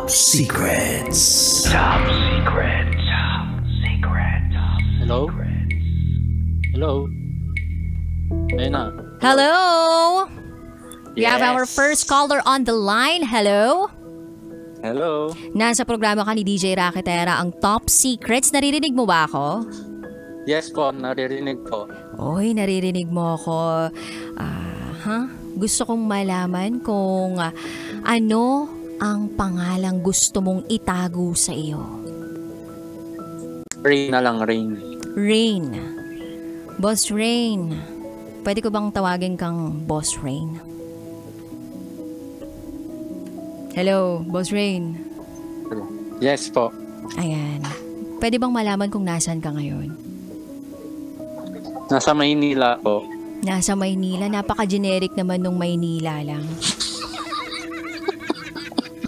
Top Secrets. Top Secret. Top Secret. Hello? Hello? Ayun na. Hello? We have Yes. our first caller on the line. Hello? Hello? Nasa programa ka ni DJ Raketera, ang Top Secrets. Naririnig mo ba ako? Yes po, naririnig po. Oy, naririnig mo ako. Gusto kong malaman kung ano ang pangalang gusto mong itago sa iyo. Rain na lang, Rain. Rain. Boss Rain. Pwede ko bang tawagin kang Boss Rain? Hello, Boss Rain. Yes po. Ayan. Pwede bang malaman kung nasaan ka ngayon? Nasa Maynila po. Nasa Maynila. Napaka-generic naman nung Maynila lang.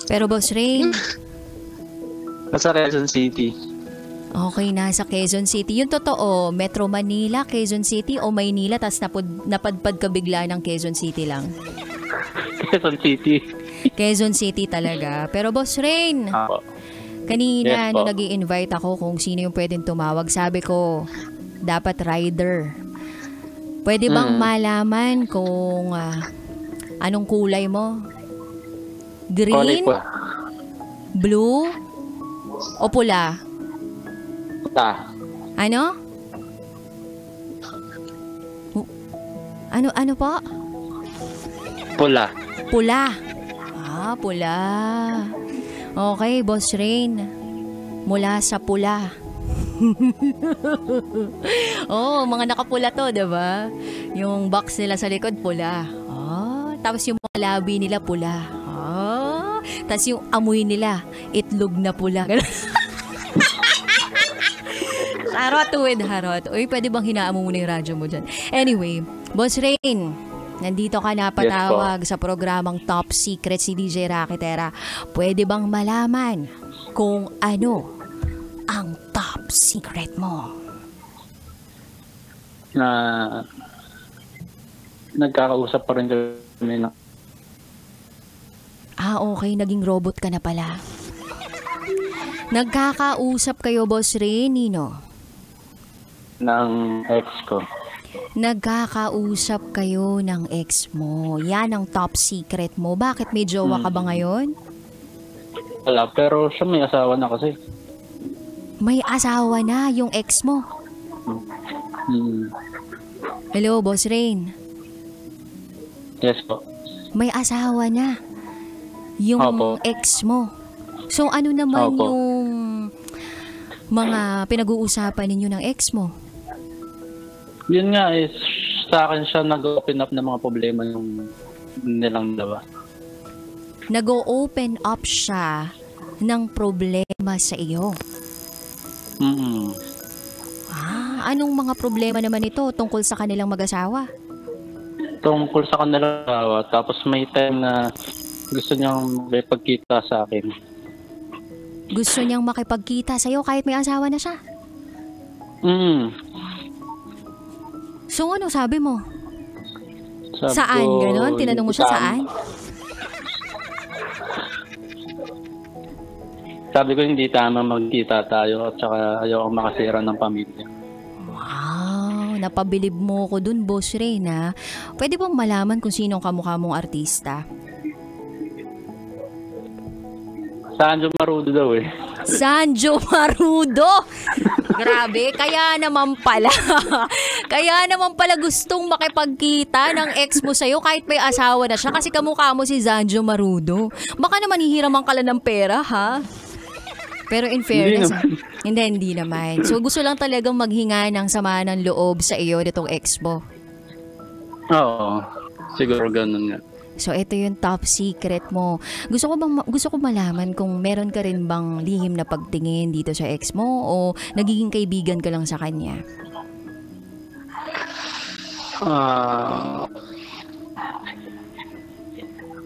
Pero Boss Rain, Nasa Quezon City. okay, nasa Quezon City. Yung totoo, Metro Manila, Quezon City o Maynila, tas napadpad ka bigla ng Quezon City lang? Quezon City. Quezon City talaga. Pero Boss Rain, Ako. kanina Yes, nung po. nag-i-invite ako kung sino yung pwedeng tumawag, sabi ko, dapat rider. Pwede bang malaman kung anong kulay mo? Kulay Green, po. blue, o pula? Puta. Ano? Ano po? Pula. Pula. Pula. Okay, Boss Rain. Mula sa pula. Mga nakapula to, diba? Yung box nila sa likod, pula. Tapos yung mga labi nila, pula. Tapos yung amoy nila, itlog na pula. Harot with harot. Uy, pwede bang hinaan mo muna yung radyo mo dyan? Anyway, Boss Rain, nandito ka napatawag sa programang Top Secret si DJ Raketera. Pwede bang malaman kung ano ang top secret mo? Na nagkakausap pa rin kami na Okay. Naging robot ka na pala. Nagkakausap kayo, Boss Rain, Nino? ng ex ko. Nagkakausap kayo ng ex mo. Yan ang top secret mo. Bakit may jowa ka ba ngayon? Wala, pero siya may asawa na kasi. May asawa na yung ex mo. Hello, Boss Rain. Yes po. May asawa na yung Opo. ex mo. So ano naman Opo. yung mga pinag-uusapan ninyo ng ex mo? Yun nga is sa akin siya nag-open up ng mga problema yung nilang dalawa. Nag-o-open up siya ng problema sa iyo. Anong mga problema naman ito tungkol sa kanilang mag-asawa? Tungkol sa kanilang dalawa. Tapos may time na gusto niyang may pagkita sa akin. Gusto niyang makipagkita sa iyo kahit may asawa na siya? So ano sabi mo? Sabi Saan? ko, Ganon? Tinanong mo siya tama. saan? Sabi ko hindi tama magkita tayo at saka ayoko makasira ng pamilya. Wow, napabilib mo ko dun, Boss Rain, ha? Pwede bang malaman kung sinong kamukha mong artista? Sanjo Marudo daw eh. Sanjo Marudo! Grabe, kaya naman pala. Kaya naman pala gustong makipagkita ng ex mo sa'yo kahit may asawa na siya kasi kamukha mo si Sanjo Marudo. Baka naman hihiraman ka lang ng pera, ha? Pero in fairness, hindi naman. So gusto lang talagang maghinga ng sama ng loob sa iyo nitong ex mo. Oo, siguro ganun nga. So ito yung top secret mo. Gusto ko malaman kung meron ka rin bang lihim na pagtingin dito sa ex mo o nagiging kaibigan ka lang sa kanya?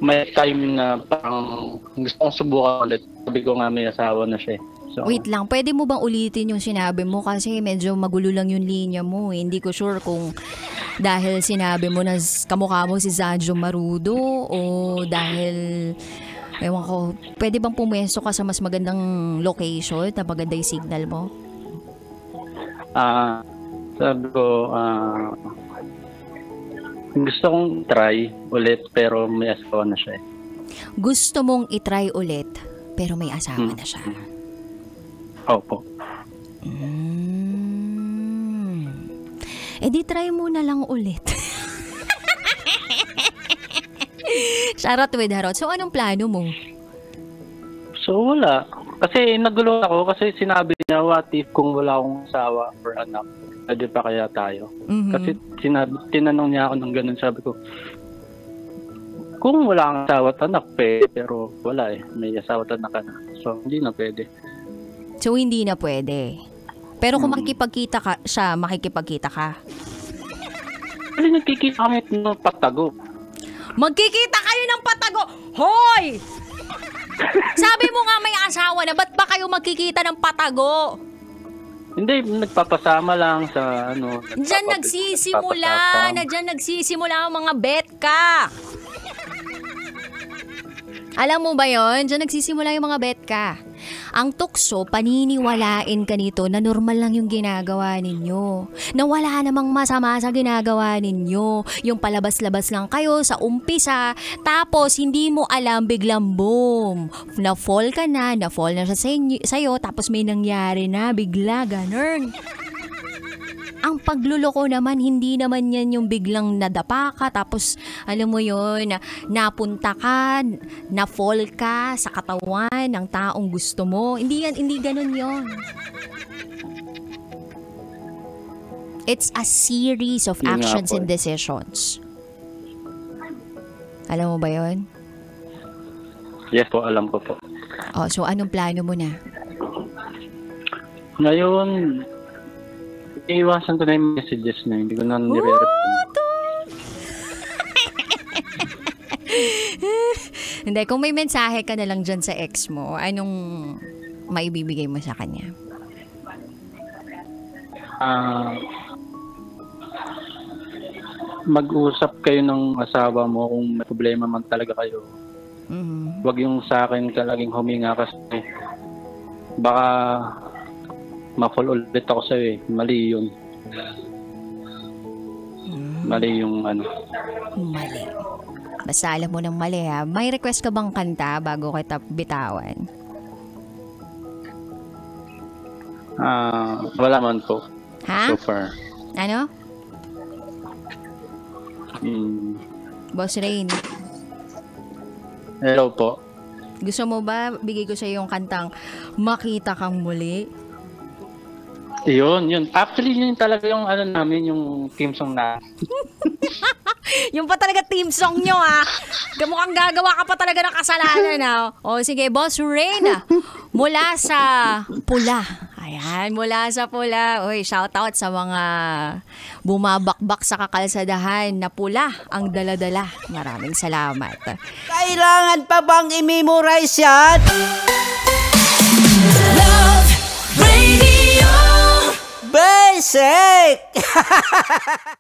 May time na parang gusto kong subukan ulit. Sabi ko nga may asawa na siya. So, Wait lang, pwede mo bang ulitin yung sinabi mo kasi medyo magulo lang yung linya mo. Hindi ko sure kung dahil sinabi mo na kamukha mo si Sanjo Marudo o dahil Ewan ko, pwede bang pumwesto ka sa mas magandang location na maganda yung signal mo? Sabi ko, gusto kong try ulit pero may asawa na siya eh. Gusto mong itry ulit, pero may asawa na siya. Opo. Eh di try mo na lang ulit. Charot with harot. So anong plano mo? So wala. Kasi nagulo ako kasi sinabi niya, what if kung wala akong asawa or anak, pwede pa kaya tayo? Kasi tinanong niya ako ng ganun, sabi ko, kung wala kang asawa at anak, pero wala eh. May asawa at anak ka na. So hindi na pwede. So hindi na pwede. Pero kung makikipagkita ka siya, makikipagkita ka. Kasi nagkikita kami ng patago. Magkikita kayo ng patago! Hoy! Sabi mo nga may asawa na, ba't ba kayo magkikita ng patago? Hindi, nagpapasama lang sa ano. Diyan nagsisimula ang mga betka. Alam mo ba yon? Diyan nagsisimula yung mga betka. Ang tukso, paniniwalain ka nito na normal lang yung ginagawa ninyo. Na wala namang masama sa ginagawa ninyo. Yung palabas-labas lang kayo sa umpisa, tapos hindi mo alam, biglang boom. Na-fall ka na siya sa'yo, tapos may nangyari na, bigla, ganun. Ang pagluloko naman, hindi naman yan yung biglang nadapa ka, tapos alam mo yun, napunta ka, na-fall ka sa katawan ng taong gusto mo. Hindi ganun yon. It's a series of actions and decisions. Alam mo ba yon? Yes po, alam ko po. Oh, so anong plano mo na? Ngayon, iiwasan ko na yung messages na hindi ko na nire-reply. Hindi, kung may mensahe ka na lang dyan sa ex mo, anong maibibigay mo sa kanya? Mag-usap kayo ng asawa mo kung may problema man talaga kayo. Huwag yung sa akin ka laging huminga kasi baka ma-fall ulit ako sa'yo eh. Mali yun. Mali yung ano. Mali. Basta alam mo ng mali ha. May request ka bang kanta bago kita bitawan? Wala man po. Ha? So far. Ano? Boss Rain. Hello po. Gusto mo ba bigay ko sa iyo yung kantang Makita Kang Muli? Yun. Actually, yun talaga yung ano namin, yung team song na. Yung pa talaga team song nyo ha. Mukhang gagawa ka pa talaga ng kasalanan ha. O sige, Boss Rain. Mula sa Pula. Ayan, mula sa Pula. Uy, shoutout sa mga bumabakbak sa kakalsadahan na pula ang daladala. Maraming salamat. Kailangan pa bang i-memorize yan? Love Radio Basic!